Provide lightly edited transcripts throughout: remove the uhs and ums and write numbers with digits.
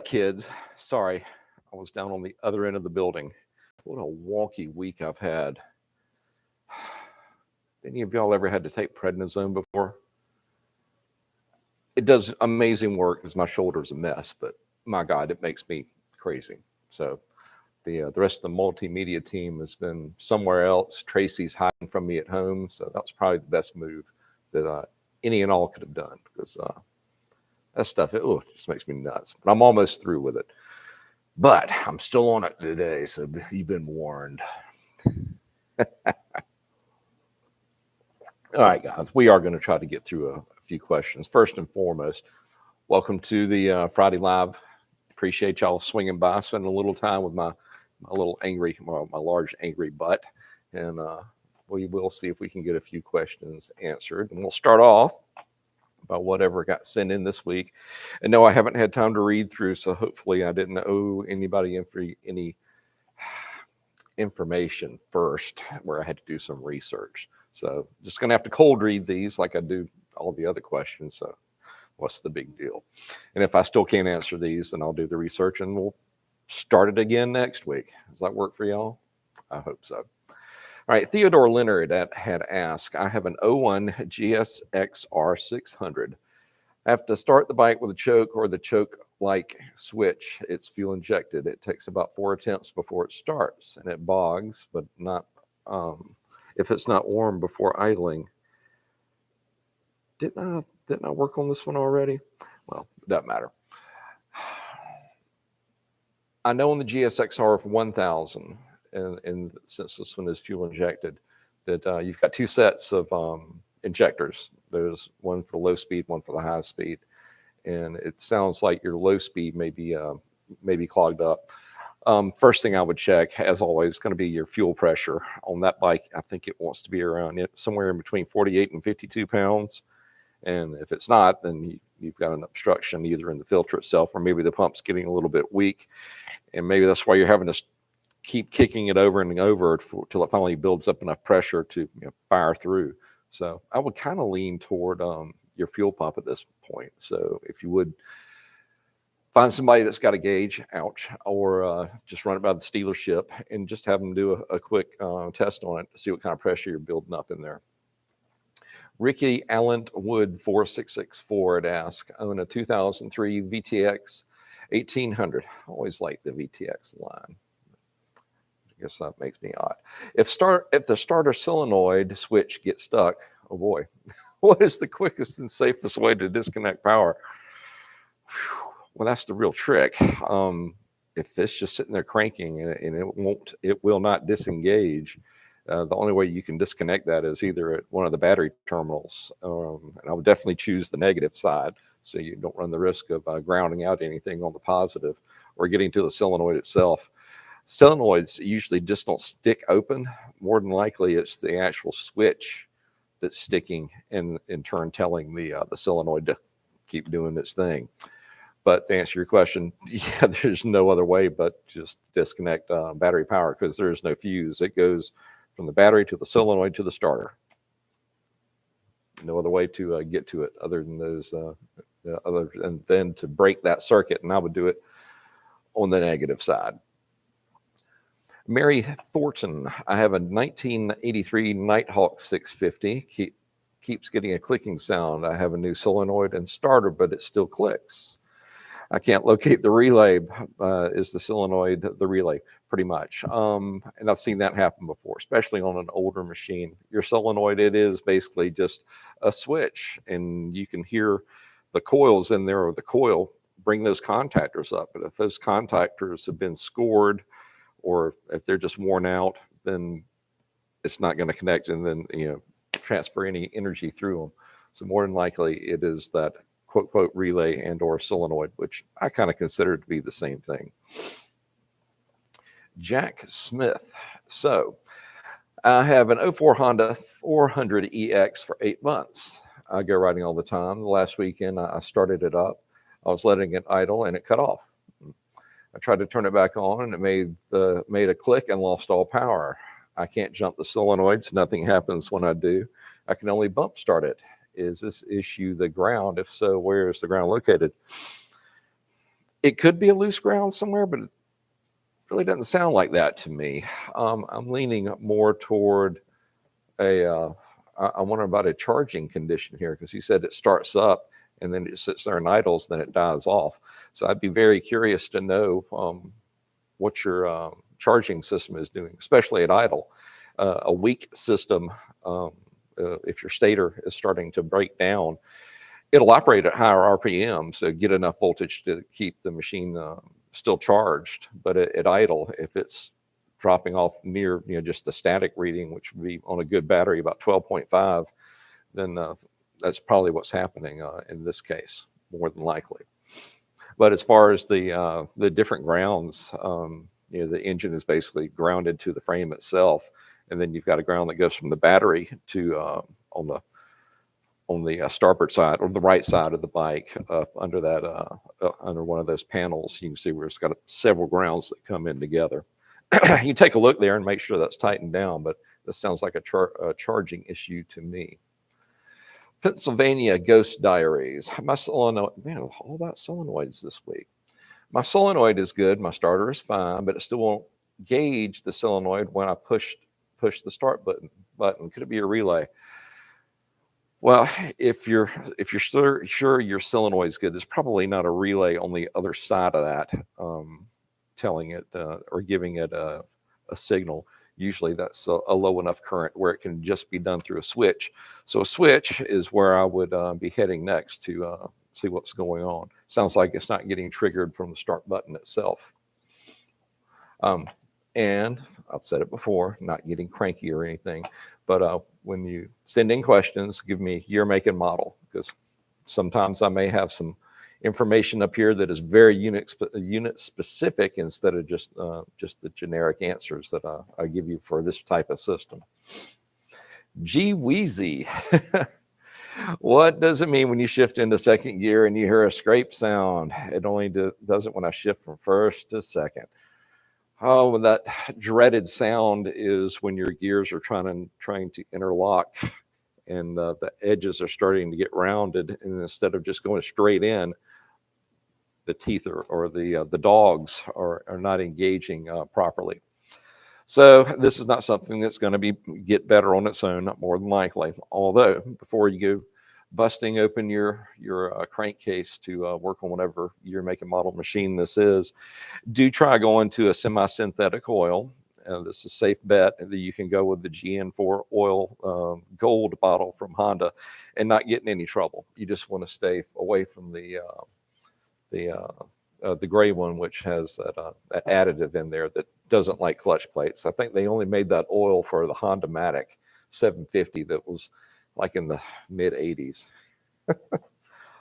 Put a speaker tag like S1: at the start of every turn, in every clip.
S1: kids. Sorry, I was down on the other end of the building. What a wonky week I've had. Any of y'all ever had to take prednisone before? It does amazing work because my shoulder's a mess, but my God, it makes me crazy. So the rest of the multimedia team has been somewhere else. Tracy's hiding from me at home, so that was probably the best move that any and all could have done, because that stuff, it just makes me nuts. But I'm almost through with it. But I'm still on it today, so you've been warned. All right, guys, we are going to try to get through a few questions. First and foremost, welcome to the Friday Live. Appreciate y'all swinging by, spending a little time with my large angry butt. And we will see if we can get a few questions answered. And we'll start off by whatever got sent in this week. And no, I haven't had time to read through, so hopefully I didn't owe anybody any information first, where I had to do some research. So just going to have to cold read these like I do all the other questions. So what's the big deal? And if I still can't answer these, then I'll do the research and we'll start it again next week. Does that work for y'all? I hope so. All right, Theodore Leonard had asked, I have an 01 GSXR 600. I have to start the bike with a choke or the choke-like switch. It's fuel injected. It takes about 4 attempts before it starts, and it bogs, but not if it's not warm before idling. Didn't I work on this one already? Well, it doesn't matter. I know on the GSXR 1000, and since this one is fuel injected, that you've got 2 sets of injectors. There's one for low speed, one for the high speed, and it sounds like your low speed may be clogged up. First thing I would check, as always, is going to be your fuel pressure on that bike. I think it wants to be around somewhere in between 48 and 52 pounds. And if it's not, then you've got an obstruction either in the filter itself, or maybe the pump's getting a little bit weak. And maybe that's why you're having to keep kicking it over and over till it finally builds up enough pressure to fire through. So I would kind of lean toward your fuel pump at this point. So if you would find somebody that's got a gauge, or just run it by the dealership and just have them do a quick test on it to see what kind of pressure you're building up in there. Ricky Allen Wood 4664 had asked, own a 2003 VTX 1800. I always like the VTX line. I guess that makes me odd. If the starter solenoid switch gets stuck, oh boy, what is the quickest and safest way to disconnect power? Well, that's the real trick. If it's just sitting there cranking and it will not disengage, the only way you can disconnect that is either at one of the battery terminals, and I would definitely choose the negative side so you don't run the risk of grounding out anything on the positive or getting to the solenoid itself. Solenoids usually just don't stick open. More than likely, it's the actual switch that's sticking and in turn telling the solenoid to keep doing its thing. But to answer your question, yeah, there's no other way but just disconnect battery power, because there's no fuse. It goes from the battery to the solenoid to the starter. No other way to get to it other than those, and then to break that circuit. And I would do it on the negative side. Mary Thornton, I have a 1983 Nighthawk 650. Keeps getting a clicking sound. I have a new solenoid and starter, but it still clicks. I can't locate the relay. Is the solenoid the relay? Pretty much. And I've seen that happen before, especially on an older machine. Your solenoid, it is basically just a switch, and you can hear the coils in there, or the coil bring those contactors up. But if those contactors have been scored, or if they're just worn out, then it's not going to connect and then transfer any energy through them. So more than likely, it is that quote relay and or solenoid, which I kind of consider to be the same thing. Jack Smith. So I have an 04 Honda 400 EX for 8 months. I go riding all the time. Last weekend, I started it up. I was letting it idle and it cut off. I tried to turn it back on and it made a click and lost all power. I can't jump the solenoids. Nothing happens when I do. I can only bump start it. Is this issue the ground? If so, where is the ground located? It could be a loose ground somewhere, but it really doesn't sound like that to me. I'm leaning more toward I wonder about a charging condition here, because he said it starts up and then it sits there and idles, then it dies off. So I'd be very curious to know what your charging system is doing, especially at idle. A weak system, if your stator is starting to break down, it'll operate at higher RPM, so get enough voltage to keep the machine still charged. But at idle, if it's dropping off near just the static reading, which would be on a good battery about 12.5, then that's probably what's happening in this case, more than likely. But as far as the different grounds, the engine is basically grounded to the frame itself, and then you've got a ground that goes from the battery to on the starboard side or the right side of the bike, up under that under one of those panels. You can see where it's got several grounds that come in together. You take a look there and make sure that's tightened down, but this sounds like a charging issue to me. Pennsylvania Ghost Diaries. My solenoid, man, all about solenoids this week. My solenoid is good. My starter is fine, but it still won't gauge the solenoid when I push the start button. Could it be a relay? Well, if you're sure your solenoid is good, there's probably not a relay on the other side of that telling it or giving it a signal. Usually that's a low enough current where it can just be done through a switch. So a switch is where I would be heading next to see what's going on. Sounds like it's not getting triggered from the start button itself. And I've said it before, not getting cranky or anything, but when you send in questions, give me year, make, and model, because sometimes I may have some information up here that is very unit specific instead of just the generic answers that I give you for this type of system. Gee wheezy. What does it mean when you shift into second gear and you hear a scrape sound? It only does it when I shift from first to second. Oh, that dreaded sound is when your gears are trying to interlock and the edges are starting to get rounded, and instead of just going straight in, the teeth or the dogs are not engaging properly. So this is not something that's going to get better on its own, more than likely. Although before you go busting open your crankcase to work on whatever year, make, and model machine this is, do try going to a semi-synthetic oil. This is a safe bet that you can go with the GN4 oil gold bottle from Honda and not get in any trouble. You just want to stay away from the gray one, which has that additive in there that doesn't like clutch plates. I think they only made that oil for the Honda Matic 750 that was like in the mid 80s.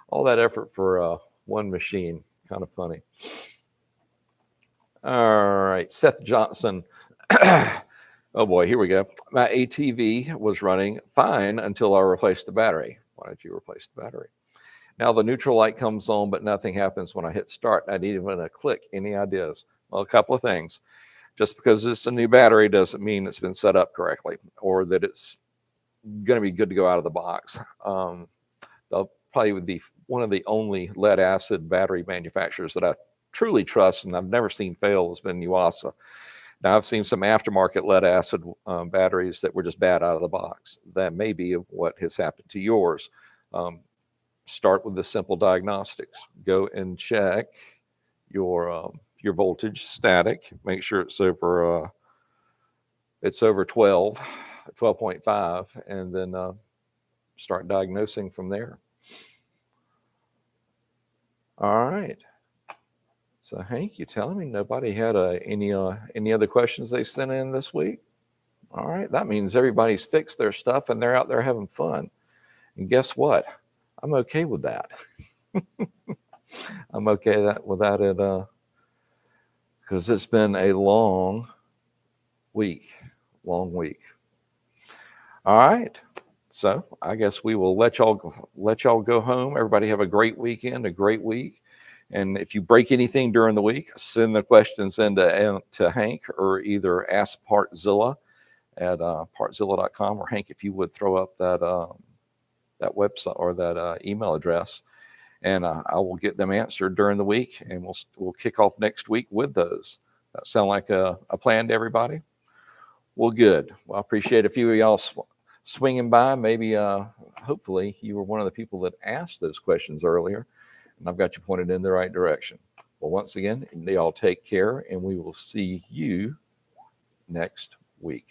S1: All that effort for one machine, kind of funny. All right, Seth Johnson. Oh boy, here we go. My ATV was running fine until I replaced the battery. Why did you replace the battery? Now the neutral light comes on, but nothing happens when I hit start. I need even a click. Any ideas? Well, a couple of things. Just because it's a new battery doesn't mean it's been set up correctly or that it's going to be good to go out of the box. They'll probably would be one of the only lead acid battery manufacturers that I truly trust, and I've never seen fail, has been Yuasa. Now, I've seen some aftermarket lead acid batteries that were just bad out of the box. That may be what has happened to yours. Start with the simple diagnostics. Go and check your voltage static. Make sure it's over 12.5, and then start diagnosing from there. All right. So Hank, you telling me nobody had any other questions they sent in this week? All right, that means everybody's fixed their stuff and they're out there having fun. And guess what? I'm okay with that. I'm okay with that because it's been a long week. All right. So I guess we will let y'all go home. Everybody have a great weekend, a great week. And if you break anything during the week, send the questions to Hank, or either ask Partzilla at partzilla.com, or Hank, if you would throw up that website or that email address, and I will get them answered during the week, and we'll kick off next week with those. That sound like a plan to everybody? Well, good. Well, I appreciate a few of y'all swinging by. Maybe, hopefully, you were one of the people that asked those questions earlier, and I've got you pointed in the right direction. Well, once again, y'all take care, and we will see you next week.